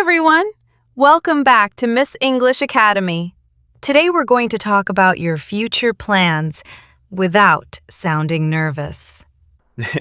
everyone! Welcome back to Miss English Academy. Today we're going to talk about your future plans without sounding nervous.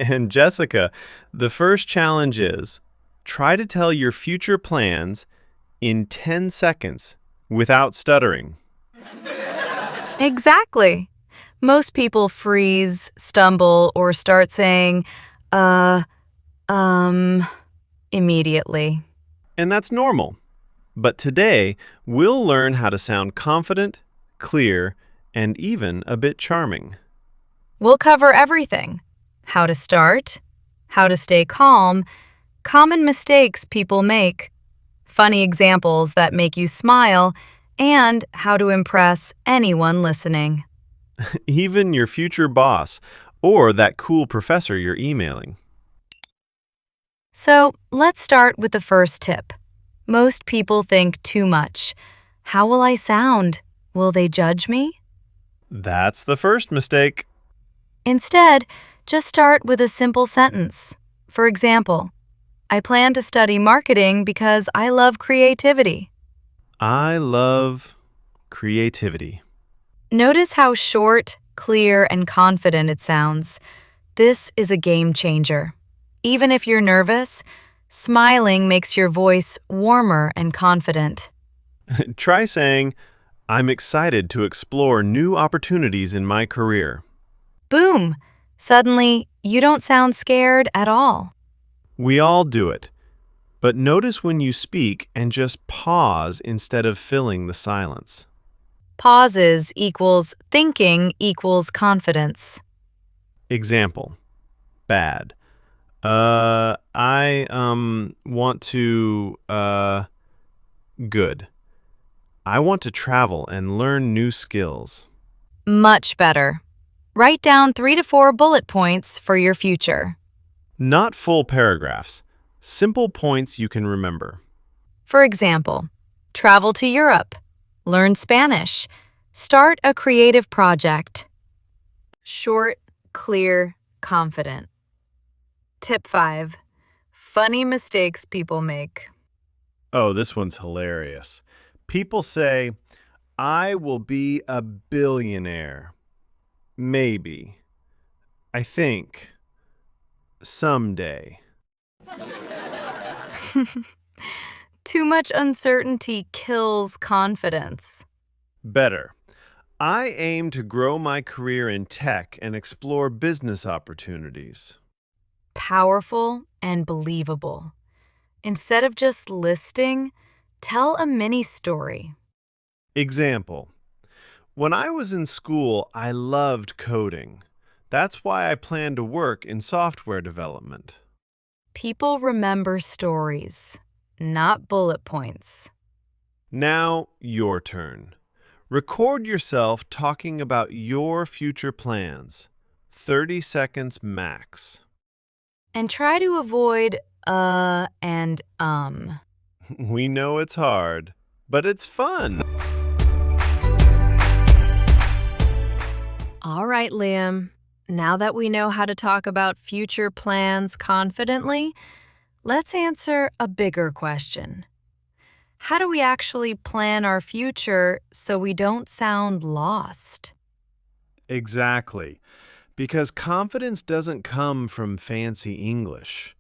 And Jessica, the first challenge is try to tell your future plans in 10 seconds without stuttering. Exactly. Most people freeze, stumble, or start saying, immediately. And that's normal. But today, we'll learn how to sound confident, clear, and even a bit charming. We'll cover everything. How to start, how to stay calm, common mistakes people make, funny examples that make you smile, and how to impress anyone listening. Even your future boss or that cool professor you're emailing. So, let's start with the first tip. Most people think too much. How will I sound? Will they judge me? That's the first mistake. Instead, just start with a simple sentence. For example, I plan to study marketing because I love creativity. I love creativity. Notice how short, clear, and confident it sounds. This is a game changer. Even if you're nervous, smiling makes your voice warmer and confident. Try saying, I'm excited to explore new opportunities in my career. Boom! Suddenly, you don't sound scared at all. We all do it. But notice when you speak and just pause instead of filling the silence. Pauses equals thinking equals confidence. Example. Bad. I want to, good. I want to travel and learn new skills. Much better. Write down 3 to 4 bullet points for your future. Not full paragraphs. Simple points you can remember. For example, travel to Europe, learn Spanish, start a creative project. Short, clear, confident. Tip 5. Funny mistakes people make. Oh, this one's hilarious. People say, I will be a billionaire. Maybe. I think. Someday. Too much uncertainty kills confidence. Better. I aim to grow my career in tech and explore business opportunities. Powerful and believable. Instead of just listing, tell a mini story. Example. When I was in school, I loved coding. That's why I plan to work in software development. People remember stories, not bullet points. Now, your turn. Record yourself talking about your future plans. 30 seconds max. And try to avoid and We know it's hard, but it's fun. All right, Liam. Now that we know how to talk about future plans confidently, let's answer a bigger question. How do we actually plan our future so we don't sound lost? Exactly. Because confidence doesn't come from fancy English.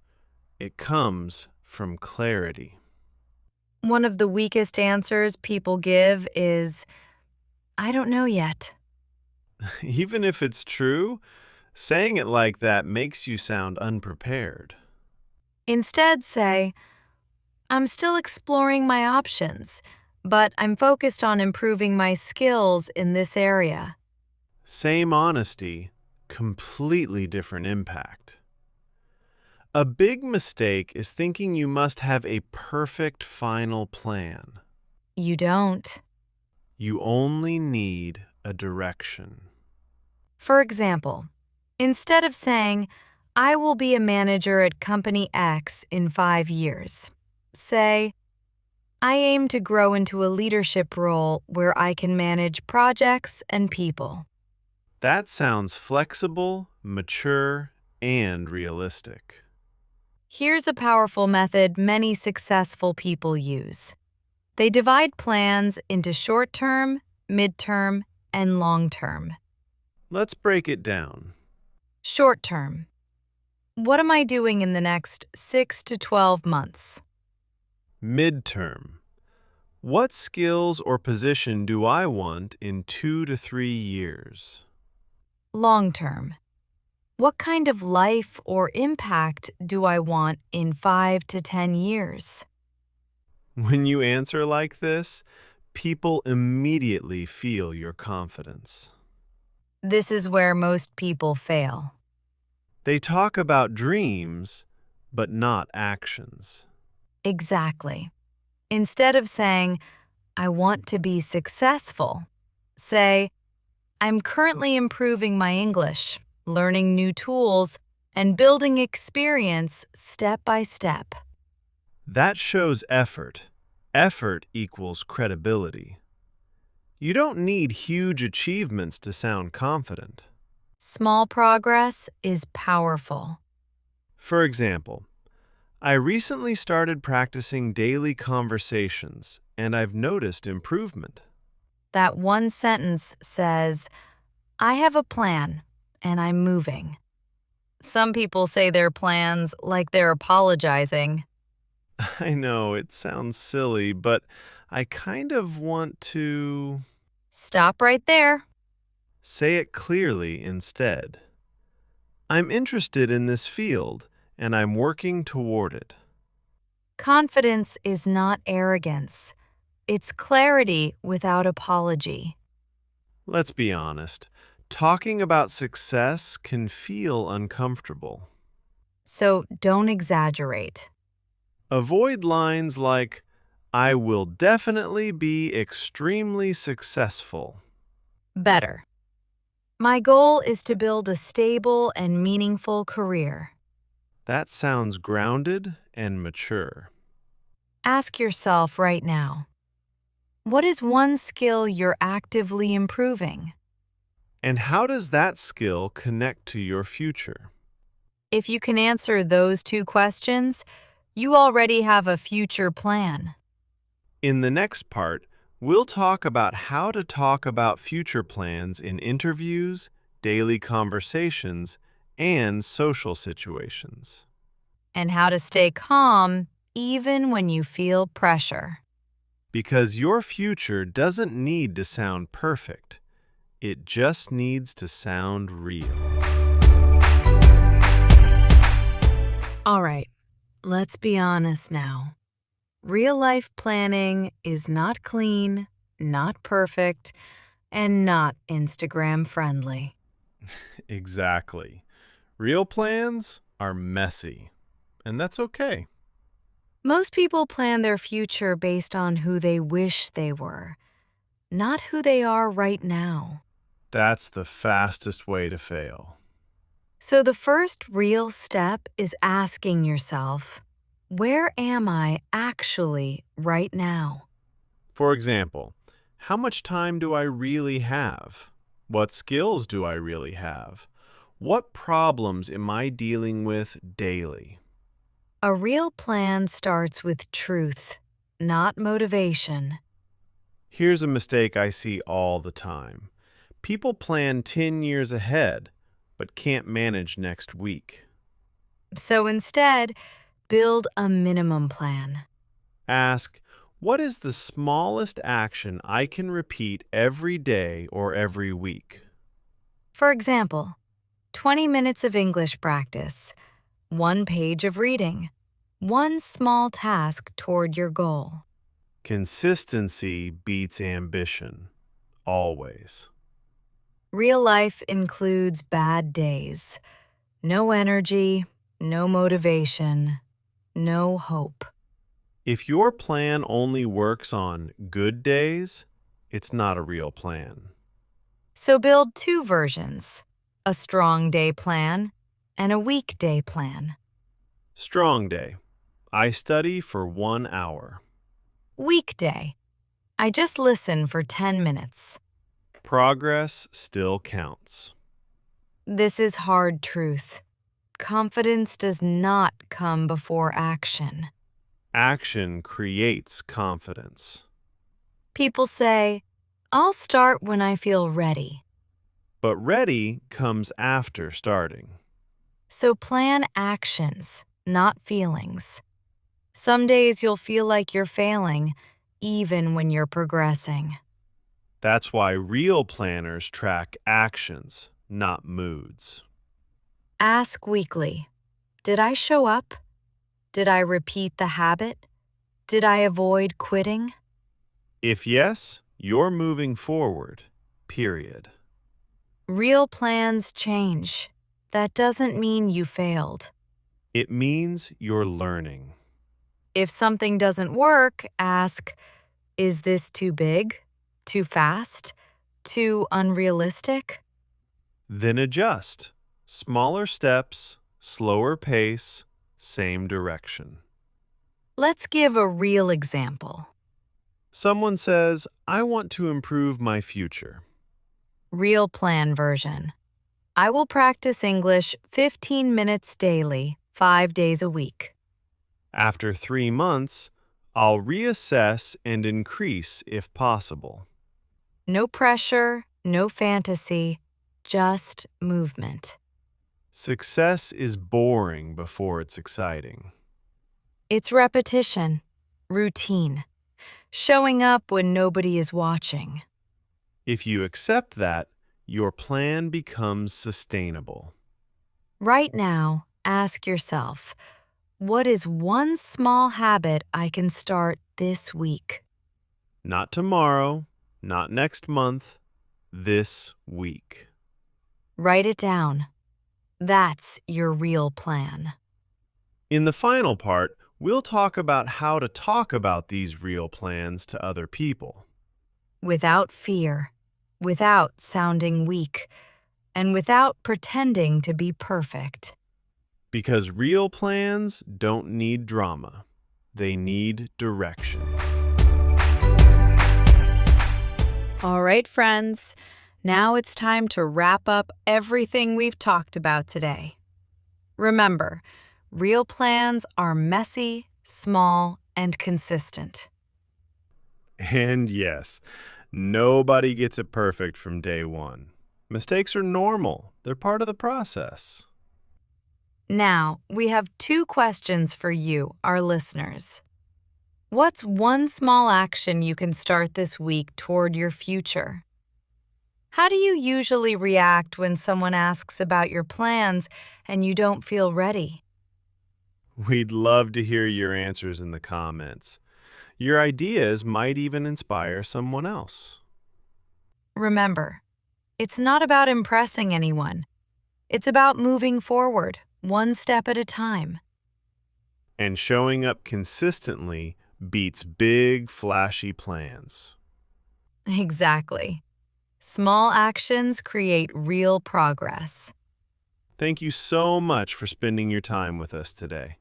It comes from clarity. One of the weakest answers people give is, I don't know yet. Even if it's true, saying it like that makes you sound unprepared. Instead, say, I'm still exploring my options, but I'm focused on improving my skills in this area. Same honesty, completely different impact. A big mistake is thinking you must have a perfect final plan. You don't. You only need a direction. For example, instead of saying, I will be a manager at Company X in 5 years, say, I aim to grow into a leadership role where I can manage projects and people. That sounds flexible, mature, and realistic. Here's a powerful method many successful people use. They divide plans into short-term, mid-term, and long-term. Let's break it down. Short-term. What am I doing in the next 6 to 12 months? Midterm. What skills or position do I want in 2 to 3 years? Long-term. What kind of life or impact do I want in 5 to 10 years? When you answer like this, people immediately feel your confidence. This is where most people fail. They talk about dreams, but not actions. Exactly. Instead of saying, I want to be successful, say, I'm currently improving my English, learning new tools, and building experience step by step. That shows effort. Effort equals credibility. You don't need huge achievements to sound confident. Small progress is powerful. For example, I recently started practicing daily conversations, and I've noticed improvement. That one sentence says, I have a plan, and I'm moving. Some people say their plans like they're apologizing. I know it sounds silly, but I kind of want to Stop right there. say it clearly instead. I'm interested in this field, and I'm working toward it. Confidence is not arrogance. It's clarity without apology. Let's be honest, talking about success can feel uncomfortable. So don't exaggerate. Avoid lines like, I will definitely be extremely successful. Better. My goal is to build a stable and meaningful career. That sounds grounded and mature. Ask yourself right now, what is one skill you're actively improving? And how does that skill connect to your future? If you can answer those two questions, you already have a future plan. In the next part, we'll talk about how to talk about future plans in interviews, daily conversations, and social situations. And how to stay calm even when you feel pressure. Because your future doesn't need to sound perfect, it just needs to sound real. All right, let's be honest now. Real life planning is not clean, not perfect, and not Instagram friendly. Exactly. Real plans are messy, and that's okay. Most people plan their future based on who they wish they were, not who they are right now. That's the fastest way to fail. So the first real step is asking yourself, where am I actually right now? For example, how much time do I really have? What skills do I really have? What problems am I dealing with daily? A real plan starts with truth, not motivation. Here's a mistake I see all the time. People plan 10 years ahead, but can't manage next week. So instead, build a minimum plan. Ask, what is the smallest action I can repeat every day or every week? For example, 20 minutes of English practice, 1 page of reading, 1 small task toward your goal. Consistency beats ambition, always. Real life includes bad days. No energy, no motivation, no hope. If your plan only works on good days, it's not a real plan. So build 2 versions, a strong day plan and a weekday plan. Strong day. I study for 1 hour. Weekday. I just listen for 10 minutes. Progress still counts. This is hard truth. confidence does not come before action. Action creates confidence. People say, I'll start when I feel ready. But ready comes after starting. So plan actions, not feelings. Some days you'll feel like you're failing, even when you're progressing. That's why real planners track actions, not moods. Ask weekly, did I show up? Did I repeat the habit? Did I avoid quitting? If yes, you're moving forward, period. Real plans change. That doesn't mean you failed. It means you're learning. If something doesn't work, ask, is this too big? Too fast? Too unrealistic? Then adjust. Smaller steps, slower pace, same direction. Let's give a real example. Someone says, I want to improve my future. Real plan version. I will practice English 15 minutes daily, 5 days a week. After 3 months, I'll reassess and increase if possible. No pressure, no fantasy, just movement. Success is boring before it's exciting. It's repetition, routine, showing up when nobody is watching. If you accept that, your plan becomes sustainable. Right now, ask yourself, what is one small habit I can start this week? Not tomorrow, not next month, this week. Write it down. That's your real plan. In the final part, we'll talk about how to talk about these real plans to other people. Without fear, without sounding weak, and without pretending to be perfect. Because real plans don't need drama. They need direction. All right, friends. Now it's time to wrap up everything we've talked about today. Remember, real plans are messy, small, and consistent. And yes, nobody gets it perfect from day one. Mistakes are normal. They're part of the process. Now, we have 2 questions for you, our listeners. What's one small action you can start this week toward your future? How do you usually react when someone asks about your plans and you don't feel ready? We'd love to hear your answers in the comments. Your ideas might even inspire someone else. Remember, it's not about impressing anyone. It's about moving forward, one step at a time. And showing up consistently beats big, flashy plans. Exactly. Small actions create real progress. Thank you so much for spending your time with us today.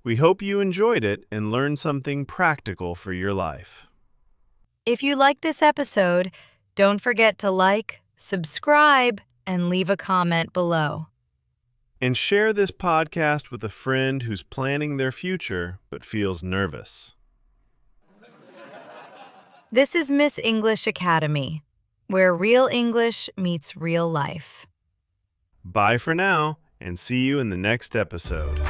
We hope you enjoyed it and learned something practical for your life. If you like this episode, don't forget to like, subscribe, and leave a comment below. And share this podcast with a friend who's planning their future but feels nervous. This is Miss English Academy, where real English meets real life. Bye for now, and see you in the next episode.